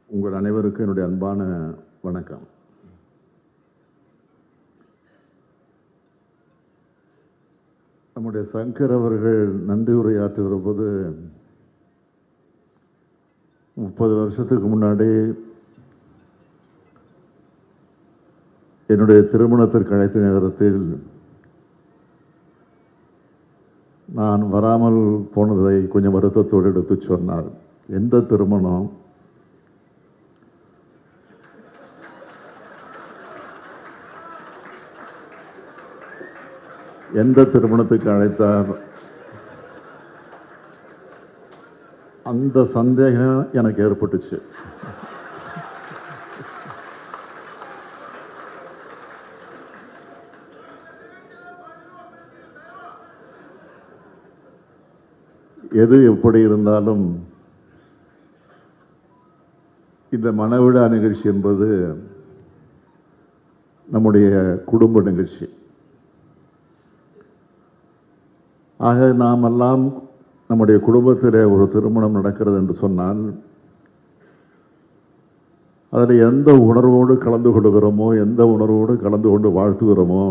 உங்கள் அனைவருக்கும் என்னுடைய அன்பான வணக்கம். நம்முடைய சங்கர் அவர்கள் நன்றி உரையாற்றுகிற போது 30 வருஷத்துக்கு முன்னாடி என்னுடைய திருமணத்திற்கு அழைத்த நேரத்தில் நான் வராமல் போனதை கொஞ்சம் வருத்தத்தோடு எடுத்து சொன்னார். எந்த திருமணம், எந்த திருமணத்துக்கு அழைத்தார், அந்த சந்தேகம் எனக்கு ஏற்பட்டுச்சு. எது எப்படி இருந்தாலும் இந்த மணவிழா நிகழ்ச்சி என்பது நம்முடைய குடும்ப நிகழ்ச்சி. ஆக நாமெல்லாம் நம்முடைய குடும்பத்தில் ஒரு திருமணம் நடக்கிறது என்று சொன்னால் அதில் எந்த உணர்வோடு கலந்து கொள்கிறோமோ, எந்த உணர்வோடு கலந்து கொண்டு வாழ்த்துகிறோமோ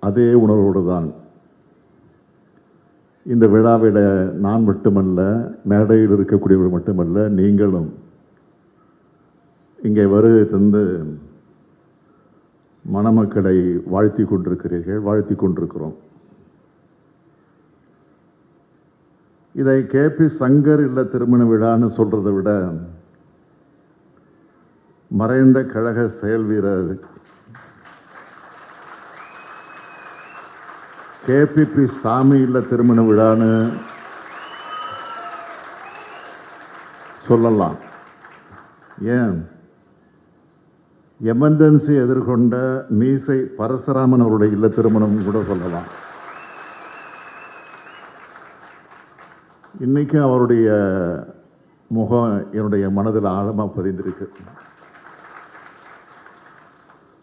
அதே உணர்வோடு தான் இந்த விழாவில் நான் மட்டுமல்ல, மேடையில் இருக்கக்கூடியவர் மட்டுமல்ல, நீங்களும் இங்கே வருகை தந்து மணமக்களை வாழ்த்தி கொண்டிருக்கிறீர்கள், வாழ்த்தி கொண்டிருக்கிறோம். இதை கேபி சங்கர் இல்ல திருமண விழான்னு சொல்றதை விட மறைந்த கழக செயல் வீரர் கேபிபி சாமி இல்ல திருமண விழான்னு சொல்லலாம். ஏன், எமர்ஜென்சி எதிர்கொண்ட மீசை பரசுராமன் அவருடைய இல்ல திருமணம் கூட சொல்லலாம். இன்னைக்கு அவருடைய முகம் என்னுடைய மனதில் ஆழமாக பதிந்திருக்கு.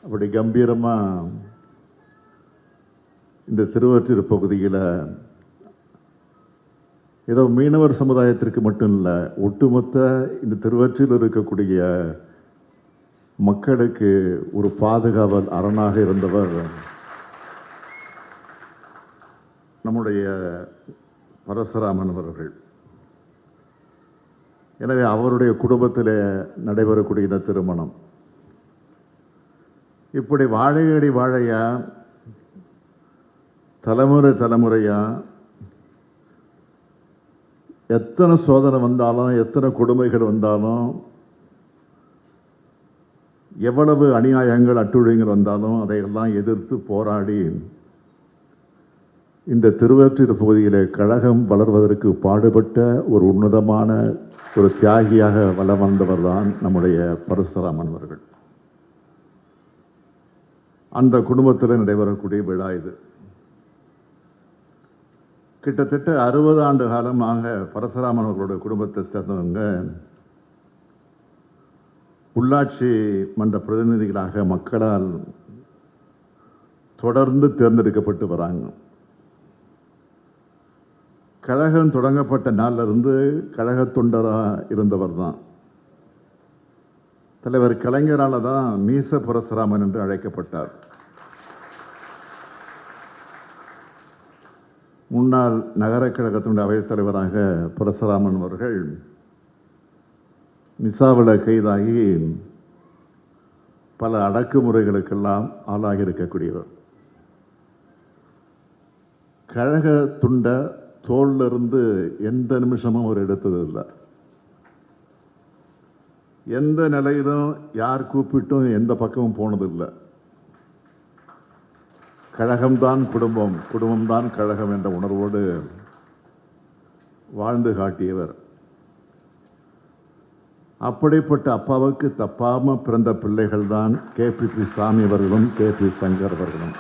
அப்படி கம்பீரமாக இந்த திருவொற்றியூர் பகுதியில் ஏதோ மீனவர் சமுதாயத்திற்கு மட்டும் இல்லை, ஒட்டுமொத்த இந்த திருவொற்றியூரில் இருக்கக்கூடிய மக்களுக்கு ஒரு பாதுகாவல் அரணாக இருந்தவர் நம்முடைய பரசுராமன் அவர்கள். எனவே அவருடைய குடும்பத்தில் நடைபெறக்கூடிய இந்த திருமணம் இப்படி வாழையடி வாழையா தலைமுறை தலைமுறையா எத்தனை சோதனை வந்தாலும், எத்தனை கொடுமைகள் வந்தாலும், எவ்வளவு அநியாயங்கள் அட்டுழியங்கள் வந்தாலும் அதையெல்லாம் எதிர்த்து போராடி இந்த திருவொற்றியூர் பகுதியில் கழகம் வளர்வதற்கு பாடுபட்ட ஒரு உன்னதமான ஒரு தியாகியாக வலம் வந்தவர் தான் நம்முடைய பரசுராமன் அவர்கள். அந்த குடும்பத்தில் நடைபெறக்கூடிய விழா இது. கிட்டத்தட்ட 60 ஆண்டு காலமாக பரசுராமன் அவர்களுடைய குடும்பத்தை சேர்ந்தவங்க உள்ளாட்சி மன்ற பிரதிநிதிகளாக மக்களால் தொடர்ந்து தேர்ந்தெடுக்கப்பட்டு வராங்க. கழகம் தொடங்கப்பட்ட நாளிலிருந்து கழக தொண்டராக இருந்தவர் தான். தலைவர் கலைஞரால் தான் மீச பரசுராமன் என்று அழைக்கப்பட்டார். முன்னாள் நகர கழகத்தினுடைய அவைத் தலைவராக பரசுராமன் அவர்கள் மிசாவில் கைதாகி பல அடக்குமுறைகளுக்கெல்லாம் ஆளாகி இருக்கக்கூடியவர். கழக துண்டை தோல்ல இருந்து எந்த நிமிஷமும் அவர் எடுத்தது இல்லை. எந்த நிலையிலும் யார் கூப்பிட்டும் எந்த பக்கமும் போனதில்லை. கழகம்தான் குடும்பம், குடும்பம்தான் கழகம் என்ற உணர்வோடு வாழ்ந்து காட்டியவர். அப்படிப்பட்ட அப்பாவுக்கு தப்பாம பிறந்த பிள்ளைகள் தான் கேபிபி சாமி அவர்களும் கேபி சங்கர் அவர்களும்.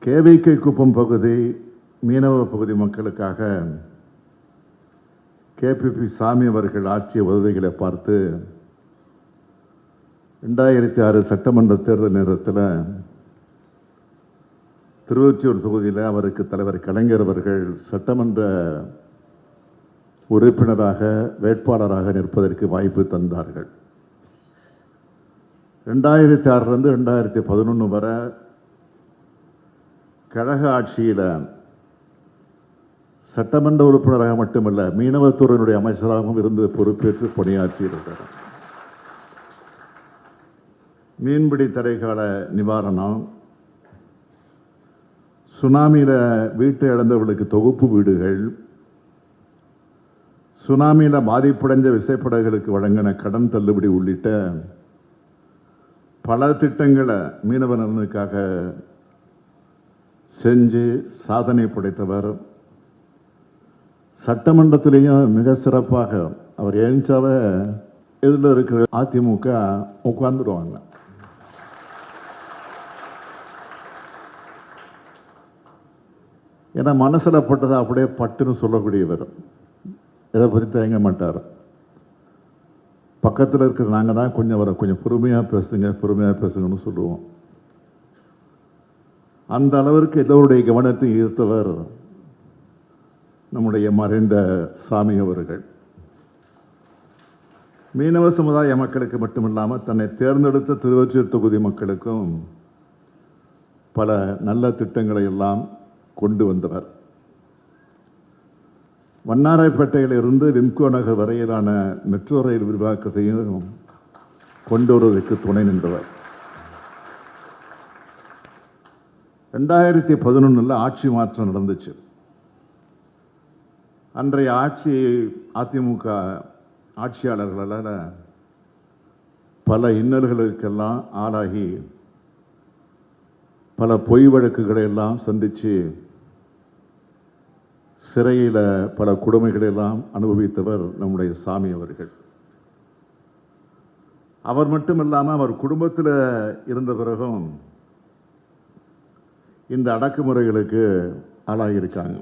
கேவிகே குப்பம் பகுதி மீனவ பகுதி மக்களுக்காக கேபிபி சாமி அவர்கள் ஆற்றிய உதவிகளை பார்த்து 2006 சட்டமன்ற தேர்தல் நேரத்தில் திருவொற்றியூர் தொகுதியில் அவருக்கு தலைவர் கலைஞர் அவர்கள் சட்டமன்ற உறுப்பினராக வேட்பாளராக நிற்பதற்கு வாய்ப்பு தந்தார்கள். 2006 2011 வரை கழக ஆட்சியில் சட்டமன்ற உறுப்பினராக மட்டுமல்ல, மீனவத்துறையினுடைய அமைச்சராகவும் இருந்து பொறுப்பேற்று பணியாற்றியிருக்கிறார். மீன்பிடி தடைக்கால நிவாரணம், சுனாமியில் வீட்டை இழந்தவர்களுக்கு தொகுப்பு வீடுகள், சுனாமியில் பாதிப்படைந்த விசைப்படகுகளுக்கு வழங்கின கடன் தள்ளுபடி உள்ளிட்ட பல திட்டங்களை மீனவ நலனுக்காக செஞ்சு சாதனை படைத்தவர். சட்டமன்றத்திலேயும் மிக சிறப்பாக அவர் எழுந்தாவே இதில் இருக்கிற அதிமுக உட்கார்ந்துருவாங்க. ஏன்னா மனசில் பட்டதை அப்படியே பட்டுன்னு சொல்லக்கூடியவர், இதை பற்றி தயங்க மாட்டார். பக்கத்தில் இருக்கிற நாங்கள் தான் கொஞ்சம் பொறுமையாக பேசுங்கன்னு சொல்லுவோம். அந்த அளவிற்கு எல்லோருடைய கவனத்தை ஈர்த்தவர் நம்முடைய மறைந்த சாமி அவர்கள். மீனவ சமுதாய மக்களுக்கு மட்டுமில்லாமல் தன்னை தேர்ந்தெடுத்த திருவொற்றியூர் தொகுதி மக்களுக்கும் பல நல்ல திட்டங்களை எல்லாம் கொண்டு வந்தவர். வண்ணாராய்பேட்டையிலிருந்து விம்கோ நகர் வரையிலான மெட்ரோ ரயில் விரிவாக்கத்தையும் கொண்டு வருவதற்கு துணை நின்றவர். 2011 ஆட்சி மாற்றம் நடந்துச்சு. அன்றைய ஆட்சி அதிமுக ஆட்சியாளர்களால் பல இன்னல்களுக்கெல்லாம் ஆளாகி பல பொய் வழக்குகளை எல்லாம் சந்தித்து சிறையில் பல கொடுமைகளை எல்லாம் அனுபவித்தவர் நம்முடைய சாமி அவர்கள். அவர் மட்டுமில்லாமல் அவர் குடும்பத்தில் இருந்த பிறகும் இந்த அடக்குமுறைகளுக்கு ஆளாகியிருக்காங்க.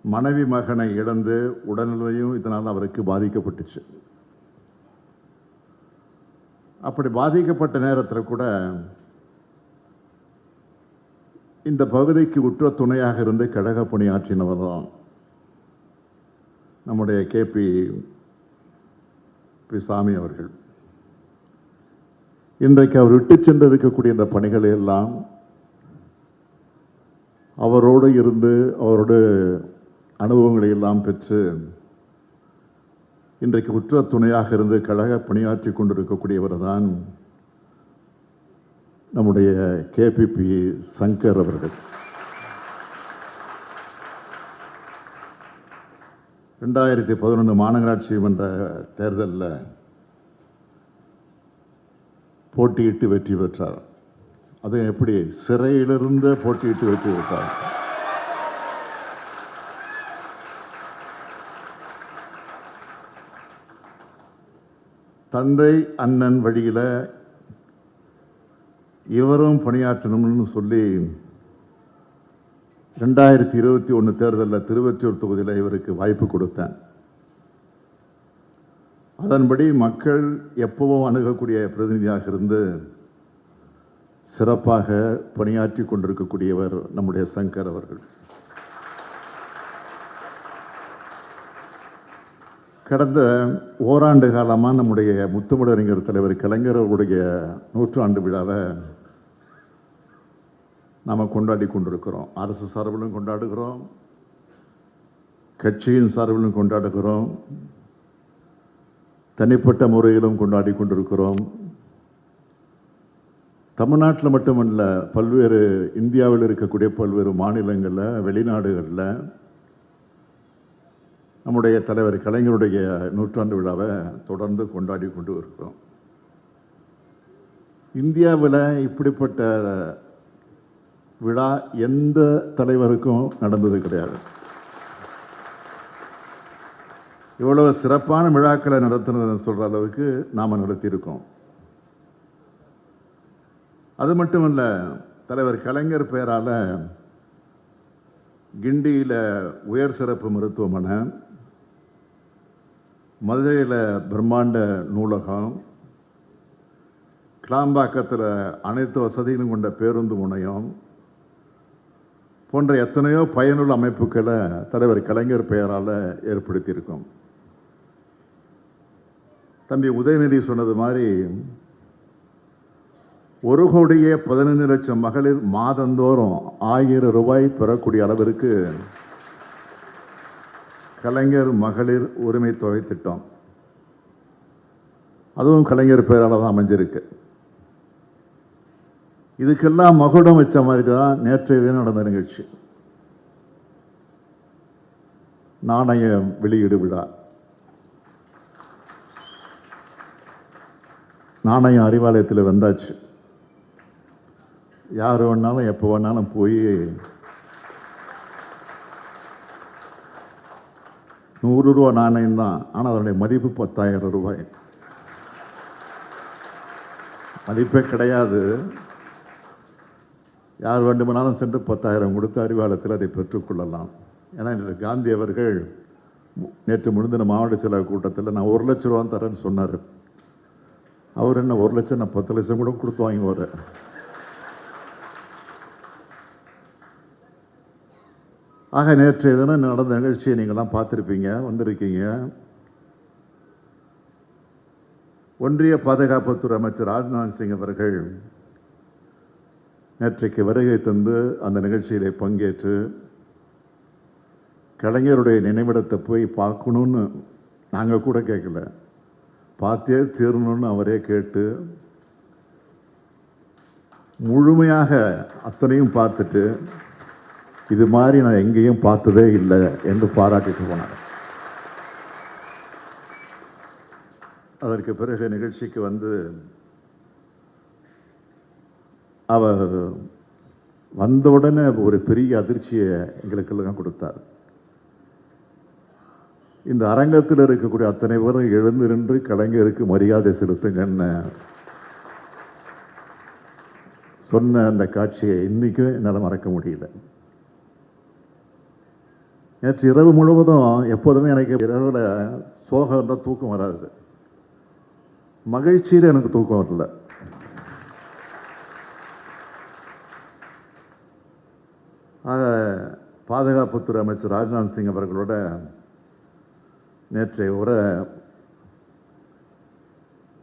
மனைவி மகனை இழந்து உடல்நிலையும் இதனால் அவருக்கு பாதிக்கப்பட்டுச்சு. அப்படி பாதிக்கப்பட்ட நேரத்தில் கூட இந்த பகுதிக்கு உற்ற துணையாக இருந்து கழக பணியாற்றினவர் தான் நம்முடைய KP சாமி அவர்கள். இன்றைக்கு அவர் விட்டு சென்று இருக்கக்கூடிய இந்த பணிகளை எல்லாம் அவரோடு இருந்து அவரோடு அனுபவங்களை எல்லாம் பெற்று இன்றைக்கு உற்ற துணையாக இருந்து கழக பணியாற்றி கொண்டிருக்கக்கூடியவர் தான் நம்முடைய KPP சங்கர் அவர்கள். 2011 மாநகராட்சி மன்ற தேர்தலில் போட்டியிட்டு வெற்றி பெற்றார். அது எப்படி? சிறையிலிருந்து போட்டியிட்டு வெற்றி பெற்றார். தந்தை அண்ணன் வழியில் இவரும் பணியாற்றணும்னு சொல்லி 2021 தேர்தலில் திருவொற்றியூர் தொகுதியில் இவருக்கு வாய்ப்பு கொடுத்தேன். அதன்படி மக்கள் எப்பவும் அணுகக்கூடிய பிரதிநிதியாக இருந்து சிறப்பாக பணியாற்றி கொண்டிருக்கக்கூடியவர் நம்முடைய சங்கர் அவர்கள். கடந்த ஓராண்டு காலமாக நம்முடைய முத்தமிழறிஞர் தலைவர் கலைஞர் அவருடைய 100ஆண்டு விழாவை நாம் கொண்டாடி கொண்டிருக்கிறோம். அரசு சார்பிலும் கொண்டாடுகிறோம், கட்சியின் சார்பிலும் கொண்டாடுகிறோம், தனிப்பட்ட முறையிலும் கொண்டாடி கொண்டிருக்கிறோம். தமிழ்நாட்டில் மட்டுமல்ல, பல்வேறு இந்தியாவில் இருக்கக்கூடிய பல்வேறு மாநிலங்களில், வெளிநாடுகளில் நம்முடைய தலைவர் கலைஞருடைய 100ஆண்டு விழாவை தொடர்ந்து கொண்டாடி கொண்டு இருக்கிறோம். இந்தியாவில் இப்படிப்பட்ட விழா எந்த தலைவருக்கும் நடந்தது கிடையாது. இவ்வளவு சிறப்பான விழாக்களை நடத்துனதுன்னு சொல்கிற அளவுக்கு நாம் நடத்தியிருக்கோம். அது மட்டுமல்ல, தலைவர் கலைஞர் பெயரால் கிண்டியில் உயர் சிறப்பு மருத்துவமனை, மதுரையில் பிரம்மாண்ட நூலகம், கிளாம்பாக்கத்தில் அனைத்து வசதிகளும் கொண்ட பேருந்து முனையம், போன்ற எத்தனையோ பயனுள்ள அமைப்புகளை தலைவர் கலைஞர் பெயரால் ஏற்படுத்தியிருக்கோம். தம்பி உதயநிதி சொன்னது மாதிரி 1,15,00,000 மகளிர் மாதந்தோறும் 1000 ரூபாய் பெறக்கூடிய அளவிற்கு கலைஞர் மகளிர் உரிமை தொகை திட்டம், அதுவும் கலைஞர் பெயரால் தான் அமைஞ்சிருக்கு. இதுக்கெல்லாம் மகுடம் வச்ச மாதிரி தான் நேற்றைய தினம் நடந்த நிகழ்ச்சி, நாணய வெளியீடு விழா. நாணயம் அறிவாலயத்தில் வந்தாச்சு. யார் வேணாலும் எப்போ வேணாலும் போய் 100 ரூபா நாணயம் தான், ஆனால் அதனுடைய மதிப்பு 10,000 ரூபாய். மதிப்பே கிடையாது. யார் வேண்டுமானாலும் சென்று 10,000 கொடுத்து அறிவாலயத்தில் அதை பெற்றுக்கொள்ளலாம். ஏன்னா காந்தி அவர்கள் நேற்று முழுந்தின மாவட்ட செயலக கூட்டத்தில் நான் 1 லட்ச ரூபா தரேன்னு சொன்னார். அவர் என்ன 1 லட்சம், நான் 10 லட்சம் கூட கொடுத்து வாங்குவார். ஆக நேற்றைய தினம் நடந்த நிகழ்ச்சியை நீங்கள்லாம் பார்த்துருப்பீங்க, வந்திருக்கீங்க. ஒன்றிய பாதுகாப்புத்துறை அமைச்சர் ராஜ்நாத் சிங் அவர்கள் நேற்றைக்கு வருகை தந்து அந்த நிகழ்ச்சியிலே பங்கேற்று கலைஞருடைய நினைவிடத்தை போய் பார்க்கணுன்னு நாங்கள் கூட கேட்கல, பார்த்தே தீரணும்னு அவரே கேட்டு முழுமையாக அத்தனையும் பார்த்துட்டு இது மாதிரி நான் எங்கேயும் பார்த்ததே இல்லை என்று பாராட்டிட்டு போனார். அதற்கு பிறகு நிகழ்ச்சிக்கு வந்து அவர் வந்தவுடனே ஒரு பெரிய அதிர்ச்சியை எங்களுக்கெல்லாம் கொடுத்தார். இந்த அரங்கத்தில் இருக்கக்கூடிய அத்தனை பேரும் எழுந்து நின்று கலைஞருக்கு மரியாதை செலுத்துங்கன்னு சொன்ன அந்த காட்சியை இன்னைக்கும் என்னால் மறக்க முடியல. நேற்று இரவு முழுவதும் எப்போதுமே எனக்கு இரவில் சோகம் இருந்தால் தூக்கம் வராது, மகிழ்ச்சியில் எனக்கு தூக்கம் வரல. ஆக பாதுகாப்புத்துறை அமைச்சர் ராஜ்நாத் சிங் அவர்களோட நேற்றைய உரை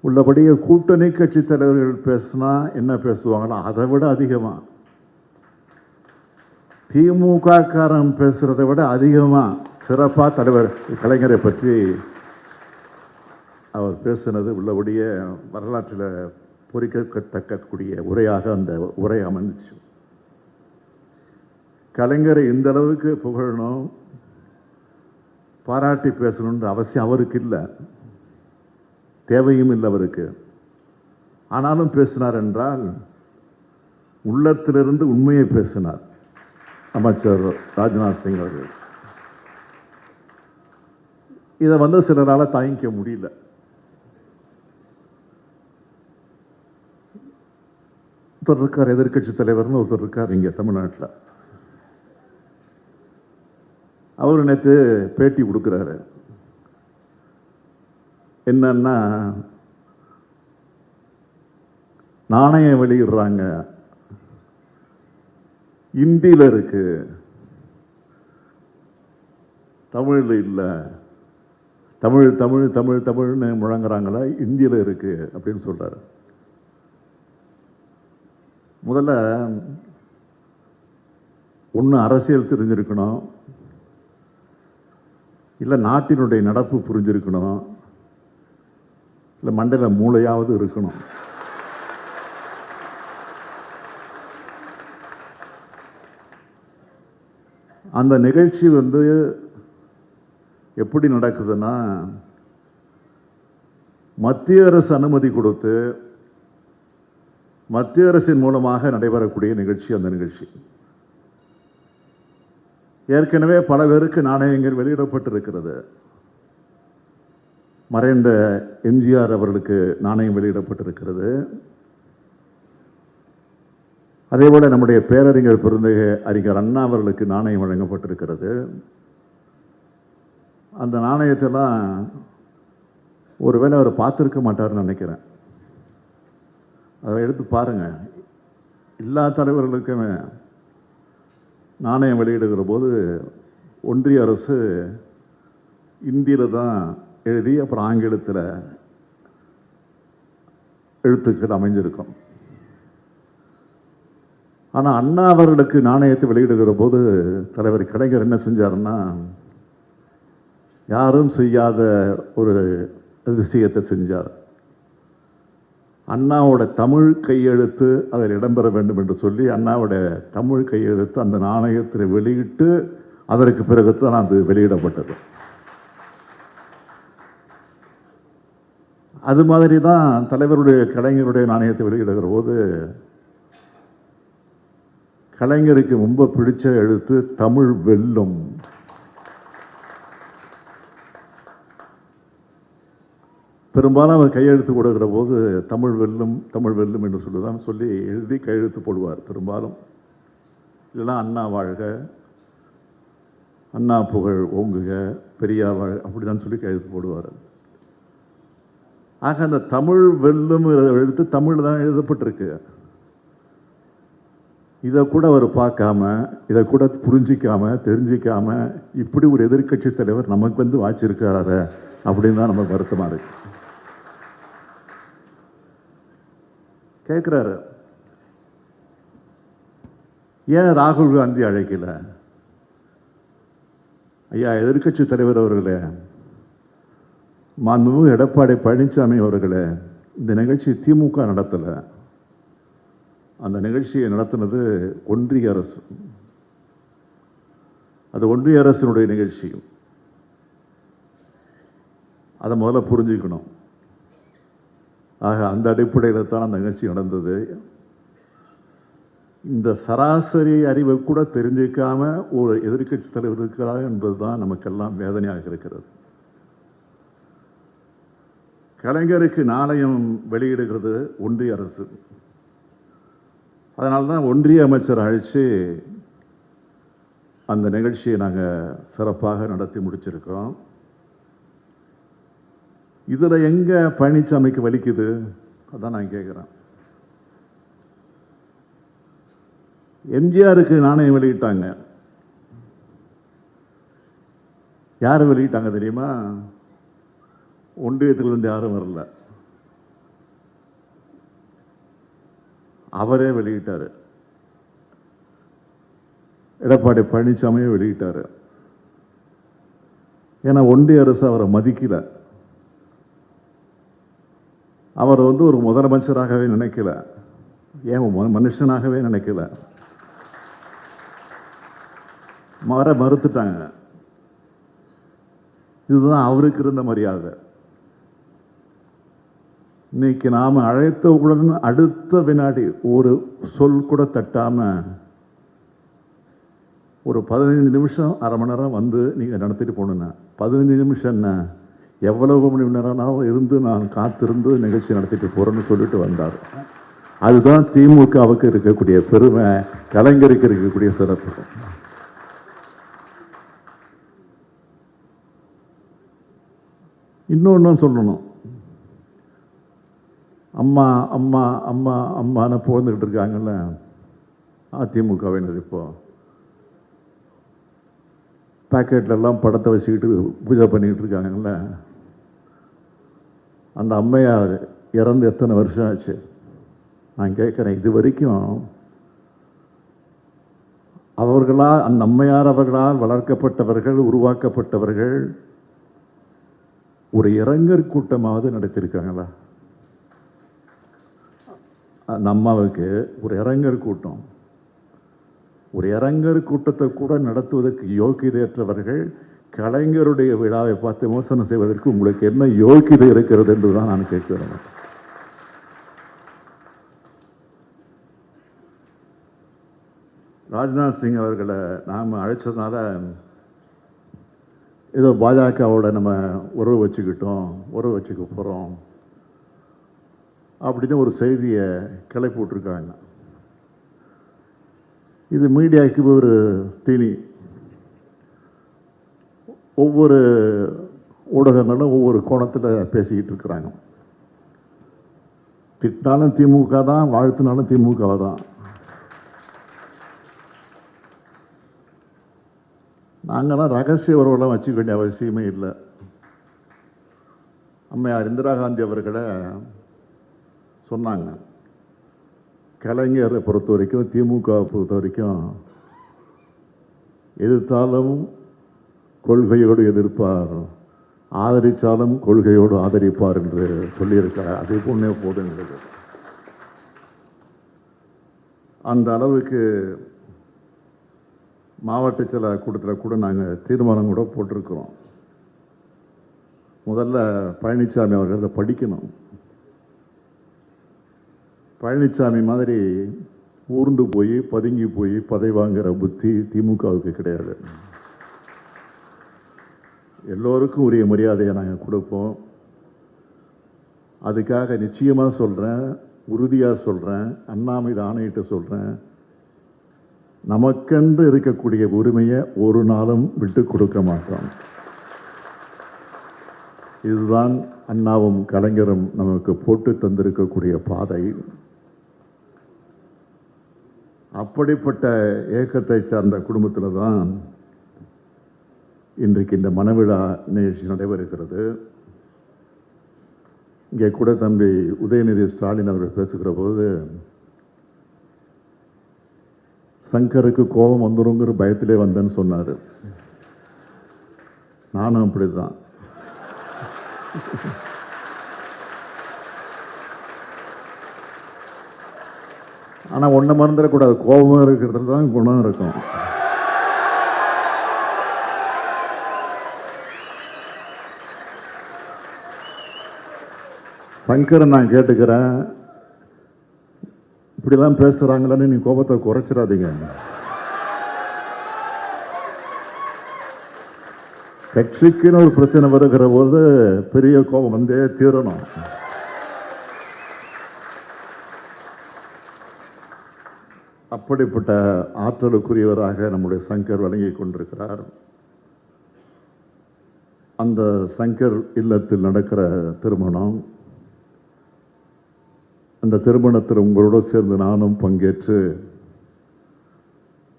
உள்ளபடியே கூட்டணி கட்சி தலைவர்கள் பேசினா என்ன பேசுவாங்களோ அதை விட அதிகமாக திமுக காரன் பேசுறதை விட அதிகமாக சிறப்பாக தலைவர் கலைஞரை பற்றி அவர் பேசினது உள்ளபடியே வரலாற்றில் பொறிக்கத்தக்கக்கூடிய உரையாக அந்த உரை அமைந்துச்சு. கலைஞரை இந்த அளவுக்கு புகழணும், பாராட்டி பேசணுன்ற அவசியம் அவருக்கு இல்லை, தேவையும் இல்லை அவருக்கு. ஆனாலும் பேசினார் என்றால் உள்ளத்திலிருந்து உண்மையை பேசினார் அமைச்சர் ராஜ்நாத் சிங் அவர்கள். இதை வந்து சிலரால் தாங்கிக்க முடியல. ஒருத்தர் இருக்கார் எதிர்கட்சி தலைவர்னு ஒருத்தர் இருக்கார் இங்கே தமிழ்நாட்டில். அவர் நேற்று பேட்டி கொடுக்குறாரு. என்னன்னா நாணயம் வெளியிடுறாங்க, இந்தியில் இருக்கு, தமிழில் இல்லை, தமிழ் தமிழ் தமிழ் தமிழ்னு முழங்குறாங்களா, இந்தியில் இருக்கு அப்படின்னு சொல்றாரு. முதல்ல ஒன்று அரசியல் தெரிஞ்சிருக்கணும், இல்லை நாட்டினுடைய நடப்பு புரிஞ்சிருக்கணும், இல்லை மண்டல மூளையாவது இருக்கணும். அந்த நிகழ்ச்சி வந்து எப்படி நடக்குதுன்னா, மத்திய அரசு அனுமதி கொடுத்து மத்திய அரசின் மூலமாக நடைபெறக்கூடிய நிகழ்ச்சி. அந்த நிகழ்ச்சி ஏற்கனவே பல பேருக்கு நாணயங்கள் வெளியிடப்பட்டிருக்கிறது. மறைந்த எம்ஜிஆர் அவர்களுக்கு நாணயம் வெளியிடப்பட்டிருக்கிறது. அதேபோல நம்முடைய பேரறிஞர் பெருந்தகை அறிஞர் அண்ணா அவர்களுக்கு நாணயம் வழங்கப்பட்டிருக்கிறது. அந்த நாணயத்தெல்லாம் ஒருவேளை அவர் பார்த்துருக்க மாட்டார்னு நினைக்கிறேன். அதை எடுத்து பாருங்க. எல்லா தலைவர்களுக்குமே நாணயம் வெளியிடுகிற போது ஒன்றிய அரசு இந்தியில் தான் எழுதி அப்புறம் ஆங்கிலத்தில் எழுத்துக்கள் அமைஞ்சிருக்கும். ஆனால் அண்ணா அவர்களுக்கு நாணயத்தை வெளியிடுகிற போது தலைவர் கலைஞர் என்ன செஞ்சாருன்னா, யாரும் செய்யாத ஒரு அதிசயத்தை செஞ்சார். அண்ணாவோட தமிழ் கையெழுத்து அதில் இடம்பெற வேண்டும் என்று சொல்லி அண்ணாவோட தமிழ் கையெழுத்து அந்த நாணயத்தில் வெளியிட்டு அதற்கு பிறகு தான் அது வெளியிடப்பட்டது. அது மாதிரி தான் தலைவருடைய கலைஞருடைய நாணயத்தை வெளியிடுகிற போது கலைஞருக்கு ரொம்ப பிடிச்ச எழுத்து தமிழ் வெல்லும். பெரும்பாலும் அவர் கையெழுத்து கொடுக்கிற போது தமிழ் வெல்லும் தமிழ் வெல்லும் என்று சொல்லுதான் சொல்லி எழுதி கையெழுத்து போடுவார் பெரும்பாலும். இல்லைன்னா அண்ணா வாழ்க, அண்ணா புகழ் ஓங்குக, பெரியார் வாழ்க, அப்படிதான் சொல்லி கையெழுத்து போடுவார். ஆக அந்த தமிழ் வெல்லும் எழுத்து தமிழ் தான் எழுதப்பட்டிருக்கு. இதை கூட அவர் பார்க்காம, இதை கூட புரிஞ்சிக்காம தெரிஞ்சிக்காம இப்படி ஒரு எதிர்கட்சி தலைவர் நமக்கு வந்து வாச்சிருக்காரு அப்படின்னு தான் நம்ம வருத்தமாக இருக்கு. கேட்குறாரு, ஏன் ராகுல் காந்தி அழைக்கல? ஐயா எதிர்கட்சி தலைவர் அவர்களே, மாண்புமிகு எடப்பாடி பழனிசாமி அவர்களே, இந்த நிகழ்ச்சி திமுக நடத்தலை, அந்த நிகழ்ச்சியை நடத்தினது ஒன்றிய அரசு. அது ஒன்றிய அரசினுடைய நிகழ்ச்சி. அதை முதல்ல புரிஞ்சுக்கணும். ஆக அந்த அடிப்படையில் தான் அந்த நிகழ்ச்சி நடந்தது. இந்த சராசரி அறிவை கூட தெரிஞ்சிக்காம ஒரு எதிர்கட்சி தலைவர் இருக்கிறார் என்பதுதான் நமக்கெல்லாம் வேதனையாக இருக்கிறது. கலைஞருக்கு நாணயம் வெளியிடுகிறது ஒன்றிய அரசு. அதனால்தான் ஒன்றிய அமைச்சர் அழைச்சி அந்த நிகழ்ச்சியை நாங்கள் சிறப்பாக நடத்தி முடிச்சிருக்கிறோம். இதில் எங்கே பழனிசாமிக்கு வலிக்குது? அதான் நான் கேட்குறேன். எம்ஜிஆருக்கு நாணயம் வெளியிட்டாங்க. யார் வெளியிட்டாங்க தெரியுமா? ஒன்றியத்திலிருந்து யாரும் வரல, அவரே வெளியிட்டார். எடப்பாடி பழனிசாமியே வெளியிட்டார். ஏன்னா ஒன்றிய அரசு அவரை மதிக்கல. அவர் ஒரு முதலமைச்சராகவே நினைக்கல, ஏன் மனுஷனாகவே நினைக்கல, மறுத்துட்டாங்க. இதுதான் அவருக்கு இருந்த மரியாதை. இன்னைக்கு நாம் அழைத்தவுடன் அடுத்த வினாடி ஒரு சொல் கூட தட்டாம ஒரு 15 நிமிஷம் அரை மணி நேரம் வந்து நீங்கள் நடத்திட்டு போகணுன்னா, 15 நிமிஷம் என்ன, எவ்வளவு மணி நேரம்னாலும் இருந்து நான் காத்திருந்து நிகழ்ச்சி நடத்திட்டு போகிறேன்னு சொல்லிட்டு வந்தார். அதுதான் திமுகவுக்கு இருக்கக்கூடிய பெருமை, கலைஞருக்கு இருக்கக்கூடிய சிறப்பு. இன்னொன்றும் சொல்லணும். அம்மா அம்மா அம்மா அம்மான்னு போந்துக்கிட்டு இருக்காங்கல்ல அதிமுகவினர். இப்போ பேக்கெட்லாம் படத்தை வச்சுக்கிட்டு பூஜை பண்ணிக்கிட்டு இருக்காங்கல்ல. அந்த அம்மையார் இறந்து எத்தனை வருஷம் ஆச்சு? நான் கேட்குறேன், இது வரைக்கும் அவர்களால், அந்த அம்மையார் அவர்களால் வளர்க்கப்பட்டவர்கள், உருவாக்கப்பட்டவர்கள் ஒரு இரங்கற் கூட்டமாவது நடத்தியிருக்காங்களா? அந்த அம்மாவுக்கு ஒரு இரங்கற் கூட்டம், ஒரு இரங்கற் கூட்டத்தை கூட நடத்துவதற்கு யோகியதையற்றவர்கள் கலைஞருடைய விழாவை பார்த்து விமர்சனம் செய்வதற்கு உங்களுக்கு என்ன யோகியதை இருக்கிறது என்றுதான் நான் கேட்கிறேன். ராஜ்நாத் சிங் அவர்களை நாம் அழைச்சதுனால ஏதோ பாஜகவோட நம்ம உறவு வச்சுக்கிட்டோம், உறவு வச்சுக்க போகிறோம் அப்படின்னு ஒரு செய்தியை கிளப்பி விட்டுருக்காங்க. இது மீடியாவுக்கு ஒரு தீனி. ஒவ்வொரு ஊடகங்களும் ஒவ்வொரு கோணத்தில் பேசிக்கிட்டு இருக்கிறாங்க. திட்டினாலும் திமுக தான், வாழ்த்தினாலும் திமுக தான். நாங்கள்லாம் ரகசிய உறவெல்லாம் வச்சுக்க வேண்டிய அவசியமே இல்லை. அம்மையார் இந்திரா காந்தி அவர்களை சொன்னாங்க, கலைஞரை பொறுத்த வரைக்கும், திமுகவை பொறுத்த வரைக்கும் எதிர்த்தாலும் கொள்கையோடு எதிர்ப்பார், ஆதரித்தாலும் கொள்கையோடு ஆதரிப்பார் என்று சொல்லியிருக்கிறார். அது பொண்ணே போதுங்கிறது. அந்த அளவுக்கு மாவட்ட செயலர் கூட்டத்தில் கூட நாங்கள் தீர்மானம் கூட போட்டிருக்கிறோம். முதல்ல பழனிசாமி அவர்கள் அதை படிக்கணும். பழனிசாமி மாதிரி ஊர்ந்து போய் பதுங்கி போய் பதவி வாங்குகிற புத்தி திமுகவுக்கு கிடையாது. எல்லோருக்கும் உரிய மரியாதையை நாங்கள் கொடுப்போம். அதுக்காக நிச்சயமாக சொல்கிறேன், உறுதியாக சொல்கிறேன், அண்ணா மீது ஆணையிட்டு சொல்கிறேன், நமக்கென்று இருக்கக்கூடிய உரிமையை ஒரு நாளும் விட்டு கொடுக்க மாட்டோம். இதுதான் அண்ணாவும் கலைஞரும் நமக்கு போட்டு தந்திருக்கக்கூடிய பாதை. அப்படிப்பட்ட இயக்கத்தை சார்ந்த குடும்பத்தில் தான் இன்றைக்கு இந்த மனவிழா நிகழ்ச்சி நடைபெறுகிறது. இங்கே கூட தம்பி உதயநிதி ஸ்டாலின் அவர்கள் பேசுகிற போது சங்கருக்கு கோபம் வந்துருங்கிற பயத்திலே வந்தேன்னு சொன்னார். நானும் அப்படிதான். ஆனால் ஒன்றை மறந்துடக்கூடாது, கோபம் இருக்கிறதுல தான் குணம் இருக்கும். சங்கரை நான் கேட்டுக்கிறேன், இப்படிலாம் பேசுகிறாங்களான்னு நீ கோபத்தை குறைச்சிடாதீங்க. கட்சிக்குன்னு ஒரு பிரச்சனை வருகிற போது பெரிய கோபம் வந்தே தீரணும். அப்படிப்பட்ட ஆற்றலுக்குரியவராக நம்முடைய சங்கர் வழங்கி கொண்டிருக்கிறார். அந்த சங்கர் இல்லத்தில் நடக்கிற திருமணம், அந்த திருமணத்தில் உங்களோடு சேர்ந்து நானும் பங்கேற்று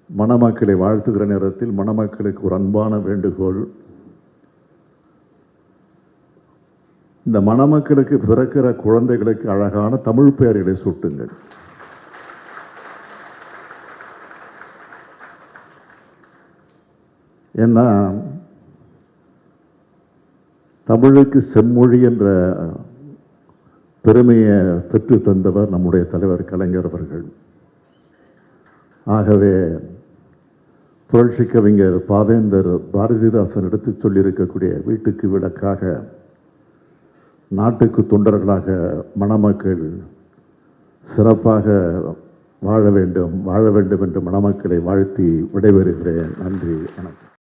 மணமக்களை வாழ்த்துகிற நேரத்தில் மணமக்களுக்கு ஒரு அன்பான வேண்டுகோள், இந்த மணமக்களுக்கு பிறக்கிற குழந்தைகளுக்கு அழகான தமிழ் பெயர்களை சூட்டுங்கள். ஏன்னா தமிழுக்கு செம்மொழி என்ற பெருமையை பெற்று தந்தவர் நம்முடைய தலைவர் கலைஞர் அவர்கள். ஆகவே புரட்சி கவிஞர் பாவேந்தர் பாரதிதாசன் எடுத்து சொல்லியிருக்கக்கூடிய வீட்டுக்கு விளக்காக நாட்டுக்கு தொண்டர்களாக மணமக்கள் சிறப்பாக வாழ வேண்டும் என்று மணமக்களை வாழ்த்தி விடைபெறுகிறேன். நன்றி, வணக்கம்.